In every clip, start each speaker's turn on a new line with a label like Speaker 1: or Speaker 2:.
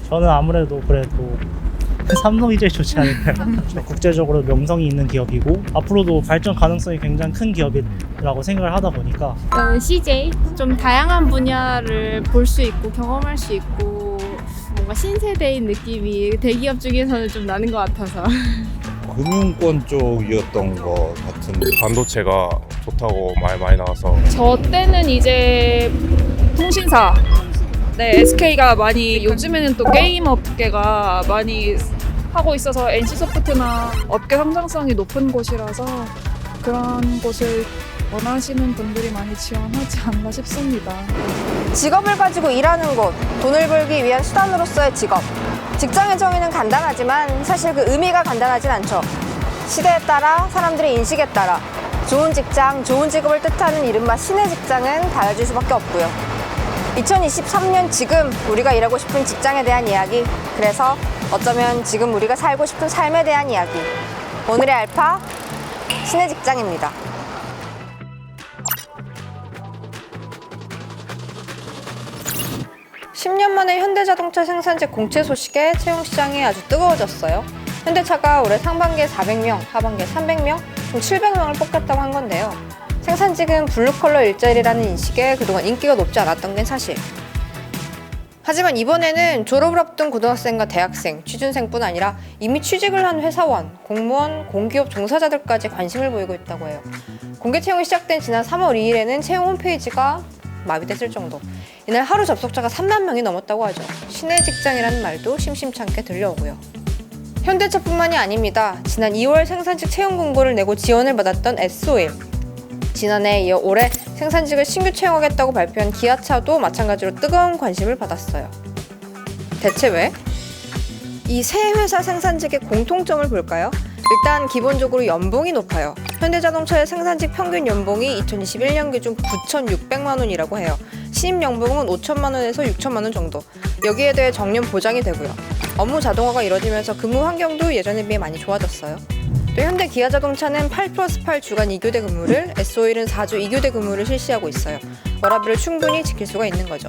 Speaker 1: 저는 아무래도 그래도 삼성이 제일 좋지 않을까요? 국제적으로 명성이 있는 기업이고 앞으로도 발전 가능성이 굉장히 큰 기업이라고 생각을 하다 보니까
Speaker 2: CJ 좀 다양한 분야를 볼 수 있고 경험할 수 있고 뭔가 신세대인 느낌이 대기업 중에서는 좀 나는 것 같아서
Speaker 3: 금융권 쪽이었던 것 같은데
Speaker 4: 반도체가 좋다고 말 많이 나와서
Speaker 5: 저 때는 이제 통신사, 네, SK가 많이 요즘에는 또 게임 업계가 많이 하고 있어서 NC소프트나 업계 성장성이 높은 곳이라서 그런 곳을 원하시는 분들이 많이 지원하지 않나 싶습니다.
Speaker 6: 직업을 가지고 일하는 곳, 돈을 벌기 위한 수단으로서의 직업. 직장의 정의는 간단하지만 사실 그 의미가 간단하진 않죠. 시대에 따라 사람들의 인식에 따라 좋은 직장, 좋은 직업을 뜻하는 이른바 신의 직장은 달라질 수밖에 없고요. 2023년 지금 우리가 일하고 싶은 직장에 대한 이야기, 그래서 어쩌면 지금 우리가 살고 싶은 삶에 대한 이야기. 오늘의 알파, 신의 직장입니다. (10년) 만에 현대자동차 생산직 공채 소식에 채용시장이 아주 뜨거워졌어요. 현대차가 올해 상반기에 400명, 하반기에 300명, 총 700명을 뽑겠다고 한 건데요. 생산직은 블루컬러 일자리라는 인식에 그동안 인기가 높지 않았던 게 사실. 하지만 이번에는 졸업을 앞둔 고등학생과 대학생, 취준생뿐 아니라 이미 취직을 한 회사원, 공무원, 공기업 종사자들까지 관심을 보이고 있다고 해요. 공개 채용이 시작된 지난 3월 2일에는 채용 홈페이지가 마비됐을 정도. 이날 하루 접속자가 3만 명이 넘었다고 하죠. 신의 직장이라는 말도 심심찮게 들려오고요. 현대차뿐만이 아닙니다. 지난 2월 생산직 채용 공고를 내고 지원을 받았던 S-Oil, 지난해에 이어 올해 생산직을 신규 채용하겠다고 발표한 기아차도 마찬가지로 뜨거운 관심을 받았어요. 대체 왜? 이 세 회사 생산직의 공통점을 볼까요? 일단 기본적으로 연봉이 높아요. 현대자동차의 생산직 평균 연봉이 2021년 기준 9,600만 원이라고 해요. 신입 연봉은 5천만 원에서 6천만 원 정도. 여기에 대해 정년 보장이 되고요. 업무 자동화가 이뤄지면서 근무 환경도 예전에 비해 많이 좋아졌어요. 또 현대 기아자동차는 8+8 주간 2교대 근무를, S-Oil은 4주 2교대 근무를 실시하고 있어요. 워라밸을 충분히 지킬 수가 있는 거죠.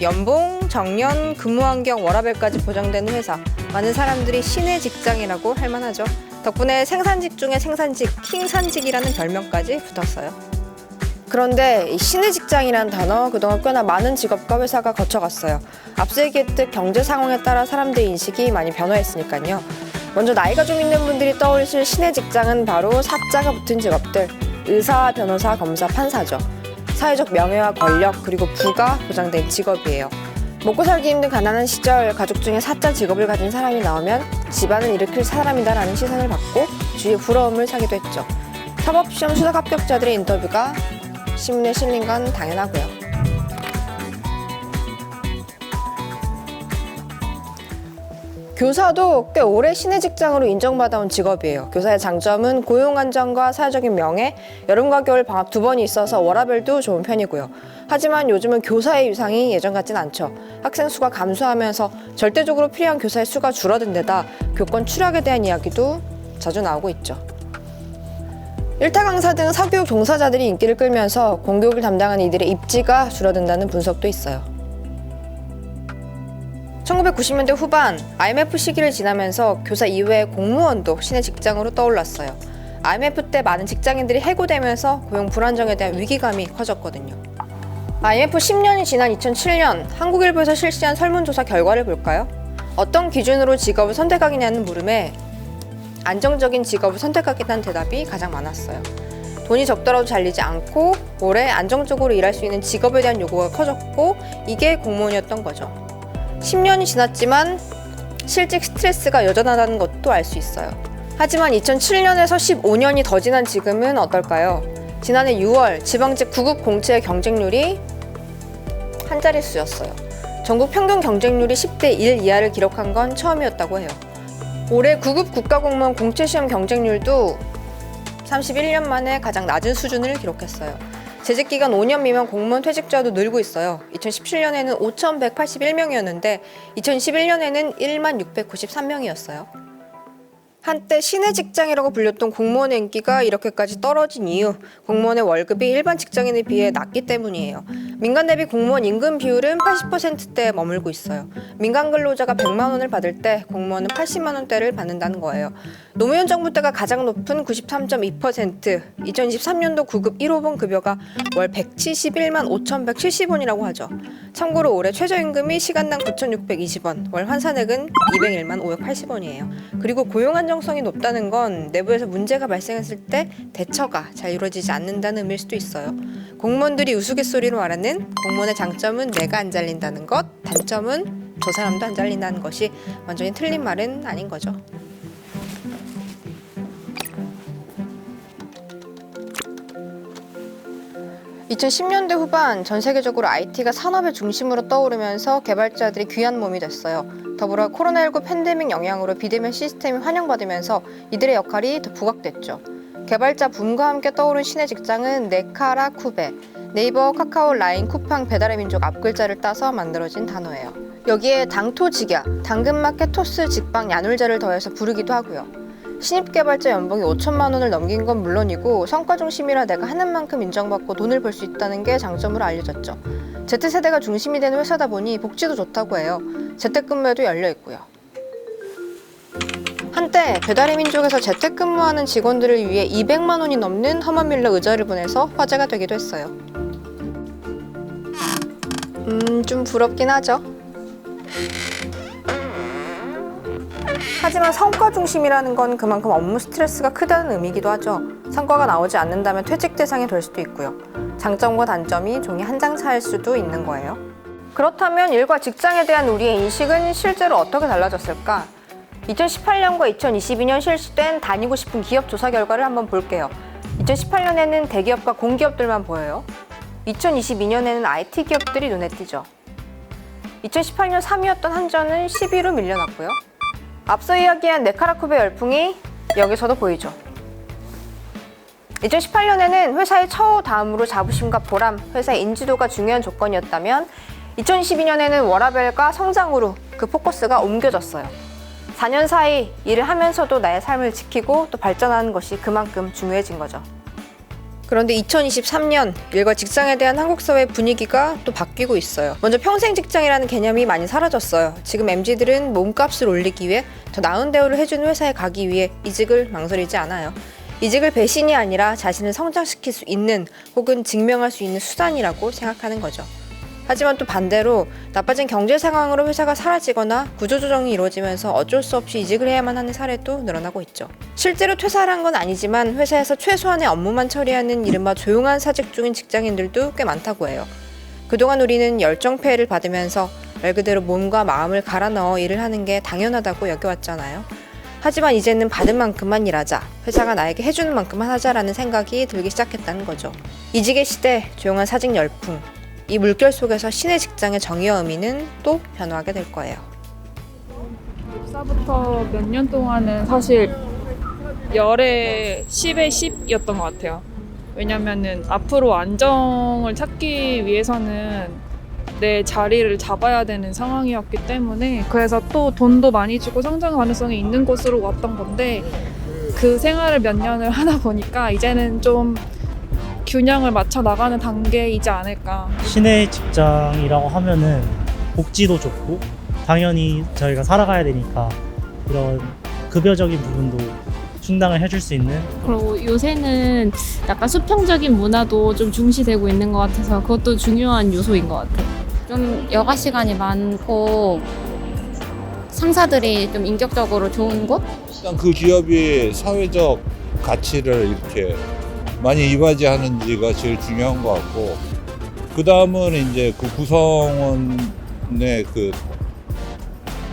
Speaker 6: 연봉, 정년, 근무 환경, 워라밸까지 보장되는 회사. 많은 사람들이 신의 직장이라고 할 만하죠. 덕분에 생산직 중에 생산직, 킹산직이라는 별명까지 붙었어요. 그런데 이 신의 직장이라는 단어 그동안 꽤나 많은 직업과 회사가 거쳐갔어요. 앞서 얘기했듯 경제 상황에 따라 사람들의 인식이 많이 변화했으니까요. 먼저 나이가 좀 있는 분들이 떠올리실 신의 직장은 바로 사자가 붙은 직업들, 의사, 변호사, 검사, 판사죠. 사회적 명예와 권력 그리고 부가 보장된 직업이에요. 먹고 살기 힘든 가난한 시절 가족 중에 사자 직업을 가진 사람이 나오면 집안을 일으킬 사람이다라는 시선을 받고 주위의 부러움을 사기도 했죠. 사법시험 수석 합격자들의 인터뷰가 신문에 실린 건 당연하고요. 교사도 꽤 오래 신의 직장으로 인정받아온 직업이에요. 교사의 장점은 고용 안정과 사회적인 명예, 여름과 겨울 방학 2번이 있어서 워라밸도 좋은 편이고요. 하지만 요즘은 교사의 위상이 예전 같진 않죠. 학생 수가 감소하면서 절대적으로 필요한 교사의 수가 줄어든 데다 교권 추락에 대한 이야기도 자주 나오고 있죠. 일타 강사 등 사교육 종사자들이 인기를 끌면서 공교육을 담당하는 이들의 입지가 줄어든다는 분석도 있어요. 1990년대 후반 IMF 시기를 지나면서 교사 이외의 공무원도 신의 직장으로 떠올랐어요. IMF 때 많은 직장인들이 해고되면서 고용 불안정에 대한 위기감이 커졌거든요. IMF 10년이 지난 2007년 한국일보에서 실시한 설문조사 결과를 볼까요? 어떤 기준으로 직업을 선택하겠냐는 물음에 안정적인 직업을 선택하겠다는 대답이 가장 많았어요. 돈이 적더라도 잘리지 않고 오래 안정적으로 일할 수 있는 직업에 대한 요구가 커졌고 이게 공무원이었던 거죠. 10년이 지났지만 실직 스트레스가 여전하다는 것도 알 수 있어요. 하지만 2007년에서 15년이 더 지난 지금은 어떨까요? 지난해 6월 지방직 9급 공채의 경쟁률이 한 자릿수였어요. 전국 평균 경쟁률이 10대 1 이하를 기록한 건 처음이었다고 해요. 올해 9급 국가공무원 공채시험 경쟁률도 31년 만에 가장 낮은 수준을 기록했어요. 재직기간 5년 미만 공무원 퇴직자도 늘고 있어요. 2017년에는 5,181명이었는데 2021년에는 16,693명이었어요. 한때 신의 직장이라고 불렸던 공무원의 인기가 이렇게까지 떨어진 이유, 공무원의 월급이 일반 직장인에 비해 낮기 때문이에요. 민간 대비 공무원 임금 비율은 80%대에 머물고 있어요. 민간 근로자가 100만 원을 받을 때 공무원은 80만 원대를 받는다는 거예요. 노무현 정부 때가 가장 높은 93.2%, 2023년도 9급 1호봉 급여가 월 171만 5,170원이라고 하죠. 참고로 올해 최저임금이 시간당 9,620원, 월 환산액은 201만 580원이에요. 그리고 고용 안정성이 높다는 건 내부에서 문제가 발생했을 때 대처가 잘 이루어지지 않는다는 의미일 수도 있어요. 공무원들이 우스갯소리로 말하는 공무원의 장점은 내가 안 잘린다는 것, 단점은 저 사람도 안 잘린다는 것이 완전히 틀린 말은 아닌 거죠. (2010년대) 후반 전 세계적으로 IT가 산업의 중심으로 떠오르면서 개발자들이 귀한 몸이 됐어요. 더불어 코로나19 팬데믹 영향으로 비대면 시스템이 환영받으면서 이들의 역할이 더 부각됐죠. 개발자 붐과 함께 떠오른 신의 직장은 네카라 쿠베, 네이버, 카카오, 라인, 쿠팡, 배달의 민족 앞글자를 따서 만들어진 단어예요. 여기에 당토직야, 당근마켓, 토스, 직방, 야놀자를 더해서 부르기도 하고요. 신입 개발자 연봉이 5천만 원을 넘긴 건 물론이고 성과 중심이라 내가 하는 만큼 인정받고 돈을 벌 수 있다는 게 장점으로 알려졌죠. Z세대가 중심이 되는 회사다 보니 복지도 좋다고 해요. 재택근무에도 열려 있고요. 한때 배달의 민족에서 재택근무하는 직원들을 위해 200만 원이 넘는 허먼밀러 의자를 보내서 화제가 되기도 했어요. 좀 부럽긴 하죠. 하지만 성과 중심이라는 건 그만큼 업무 스트레스가 크다는 의미이기도 하죠. 성과가 나오지 않는다면 퇴직 대상이 될 수도 있고요. 장점과 단점이 종이 한 장 차일 수도 있는 거예요. 그렇다면 일과 직장에 대한 우리의 인식은 실제로 어떻게 달라졌을까? 2018년과 2022년 실시된 다니고 싶은 기업 조사 결과를 한번 볼게요. 2018년에는 대기업과 공기업들만 보여요. 2022년에는 IT 기업들이 눈에 띄죠. 2018년 3위였던 한전은 10위로 밀려났고요. 앞서 이야기한 네카라쿠베 열풍이 여기서도 보이죠. 2018년에는 회사의 처우 다음으로 자부심과 보람, 회사의 인지도가 중요한 조건이었다면 2022년에는 워라밸과 성장으로 그 포커스가 옮겨졌어요. 4년 사이 일을 하면서도 나의 삶을 지키고 또 발전하는 것이 그만큼 중요해진 거죠. 그런데 2023년 일과 직장에 대한 한국 사회 분위기가 또 바뀌고 있어요. 먼저 평생 직장이라는 개념이 많이 사라졌어요. 지금 MZ들은 몸값을 올리기 위해 더 나은 대우를 해주는 회사에 가기 위해 이직을 망설이지 않아요. 이직을 배신이 아니라 자신을 성장시킬 수 있는 혹은 증명할 수 있는 수단이라고 생각하는 거죠. 하지만 또 반대로 나빠진 경제 상황으로 회사가 사라지거나 구조조정이 이루어지면서 어쩔 수 없이 이직을 해야만 하는 사례도 늘어나고 있죠. 실제로 퇴사를 한 건 아니지만 회사에서 최소한의 업무만 처리하는 이른바 조용한 사직 중인 직장인들도 꽤 많다고 해요. 그동안 우리는 열정페이를 받으면서 말 그대로 몸과 마음을 갈아 넣어 일을 하는 게 당연하다고 여겨왔잖아요. 하지만 이제는 받은 만큼만 일하자, 회사가 나에게 해주는 만큼만 하자라는 생각이 들기 시작했다는 거죠. 이직의 시대, 조용한 사직 열풍, 이 물결 속에서 신의 직장의 정의와 의미는 또 변화하게 될 거예요.
Speaker 5: 입사부터 몇 년 동안은 사실 열에 10에 10이었던 것 같아요. 왜냐면은 앞으로 안정을 찾기 위해서는 내 자리를 잡아야 되는 상황이었기 때문에 그래서 또 돈도 많이 주고 성장 가능성이 있는 곳으로 왔던 건데 그 생활을 몇 년을 하다 보니까 이제는 좀 균형을 맞춰 나가는 단계이지 않을까.
Speaker 1: 신의 직장이라고 하면은 복지도 좋고 당연히 저희가 살아가야 되니까 이런 급여적인 부분도 충당을 해줄 수 있는.
Speaker 2: 그리고 요새는 약간 수평적인 문화도 좀 중시되고 있는 것 같아서 그것도 중요한 요소인 것 같아요.
Speaker 7: 좀 여가 시간이 많고 상사들이 좀 인격적으로 좋은 곳?
Speaker 3: 일단 그 기업이 사회적 가치를 이렇게 많이 이바지하는지가 제일 중요한 것 같고, 그 다음은 이제 그 구성원의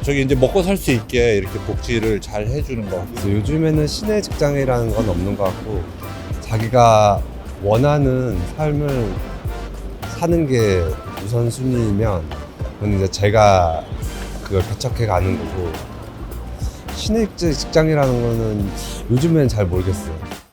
Speaker 3: 저기 이제 먹고 살 수 있게 이렇게 복지를 잘 해주는 것 같고.
Speaker 8: 그래서 요즘에는 신의 직장이라는 건 없는 것 같고 자기가 원하는 삶을 사는 게 우선순위면 그건 이제 제가 그걸 개척해 가는 거고, 신입 직장이라는 거는 요즘엔 잘 모르겠어요.